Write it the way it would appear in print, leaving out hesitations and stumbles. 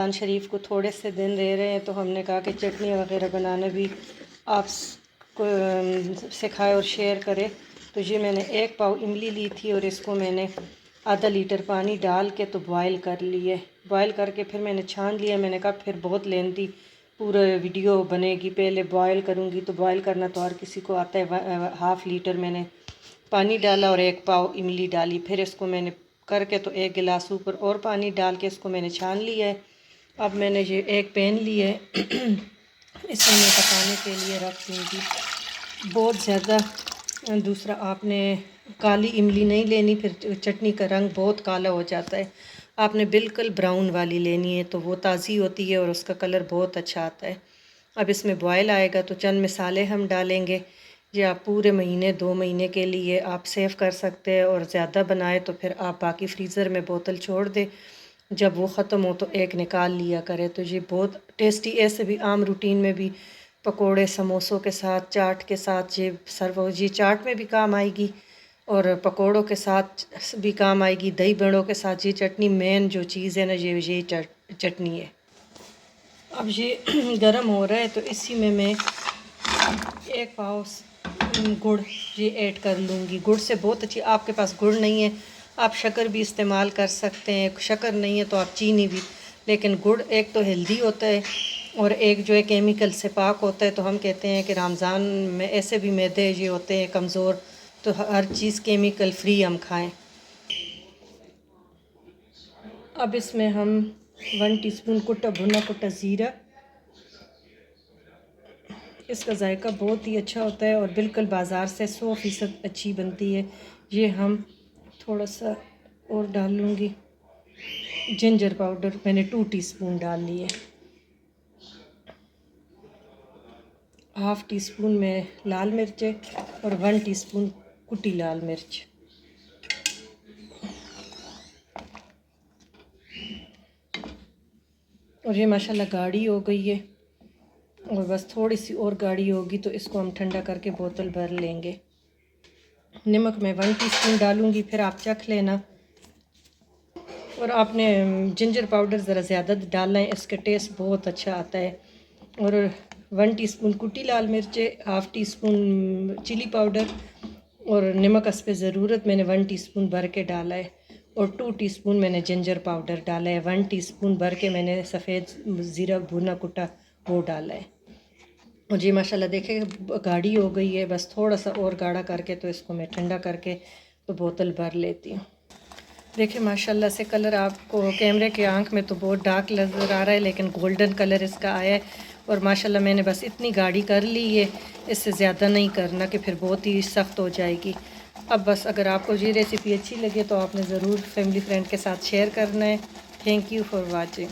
रमज़ान शरीफ को थोड़े से दिन रह रहे हैं तो हमने कहा कि चटनी वगैरह बनाना भी आप को सिखाए और शेयर करें। तो ये मैंने 1 पाव इमली ली थी और इसको मैंने आधा लीटर पानी डाल के तो बॉयल कर लिए। बॉयल करके फिर मैंने छान लिया। मैंने कहा फिर बहुत लेंथी पूरा वीडियो बनेगी, पहले बॉयल करूँगी। तो बॉयल करना तो हर किसी को आता है। हाफ़ लीटर मैंने पानी डाला और 1 पाव इमली डाली। फिर इसको मैंने करके तो 1 गिलास ऊपर और पानी डाल के इसको मैंने छान लिया है। अब मैंने ये एक पैन लिए इसमें मैं पकाने के लिए रख दूँगी। बहुत ज़्यादा दूसरा आपने काली इमली नहीं लेनी, फिर चटनी का रंग बहुत काला हो जाता है। आपने बिल्कुल ब्राउन वाली लेनी है, तो वो ताज़ी होती है और उसका कलर बहुत अच्छा आता है। अब इसमें बॉयल आएगा तो चंद मसाले हम डालेंगे। ये आप पूरे महीने 2 महीने के लिए आप सेव कर सकते हैं, और ज़्यादा बनाए तो फिर आप बाकी फ्रीज़र में बोतल छोड़ दें। जब वो ख़त्म हो तो एक निकाल लिया करें। तो ये बहुत टेस्टी, ऐसे भी आम रूटीन में भी पकोड़े समोसों के साथ, चाट के साथ ये सर्व हो। ये चाट में भी काम आएगी और पकोड़ों के साथ भी काम आएगी। दही बड़ों के साथ ये चटनी मेन जो चीज़ है ना, ये चटनी है। अब ये गरम हो रहा है तो इसी में मैं 1 पाव गुड़ ये ऐड कर लूँगी। गुड़ से बहुत अच्छी, आपके पास गुड़ नहीं है आप शक्कर भी इस्तेमाल कर सकते हैं। शक्कर नहीं है तो आप चीनी भी, लेकिन गुड़ एक तो हेल्दी होता है और एक जो है केमिकल से पाक होता है। तो हम कहते हैं कि रमज़ान में ऐसे भी मैदे ये होते हैं कमज़ोर, तो हर चीज़ केमिकल फ्री हम खाएं। अब इसमें हम 1 टीस्पून भुना कुटा ज़ीरा। इसका जायका बहुत ही अच्छा होता है और बिल्कुल बाज़ार से 100% अच्छी बनती है। ये हम थोड़ा सा और डाल लूँगी। जिंजर पाउडर मैंने 2 टीस्पून डाल लिए। हाफ़ टी स्पून में लाल मिर्च और 1 टीस्पून कुटी लाल मिर्च। और ये माशाल्लाह गाढ़ी हो गई है, और बस थोड़ी सी और गाढ़ी होगी तो इसको हम ठंडा करके बोतल भर लेंगे। नमक मैं 1 टीस्पून डालूँगी, फिर आप चख लेना। और आपने जिंजर पाउडर ज़रा ज़्यादा डालना है, इसका टेस्ट बहुत अच्छा आता है। और 1 टीस्पून कुटी लाल मिर्च, half teaspoon chilli powder और नमक इस पे ज़रूरत मैंने 1 टीस्पून भर के डाला है। और 2 टीस्पून मैंने जिंजर पाउडर डाला है। 1 टीस्पून भर के मैंने सफ़ेद ज़ीरा भुना कुटा वो डाला है। और जी माशाल्लाह देखें गाढ़ी हो गई है। बस थोड़ा सा और गाढ़ा करके तो इसको मैं ठंडा करके तो बोतल भर लेती हूँ। देखिए माशाल्लाह से कलर आपको कैमरे के आंख में तो बहुत डार्क नज़र आ रहा है, लेकिन गोल्डन कलर इसका आया है। और माशाल्लाह मैंने बस इतनी गाढ़ी कर ली है, इससे ज़्यादा नहीं करना कि फिर बहुत ही सख्त हो जाएगी। अब बस अगर आपको ये रेसिपी अच्छी लगे तो आपने ज़रूर फैमिली फ्रेंड के साथ शेयर करना है। Thank you for watching.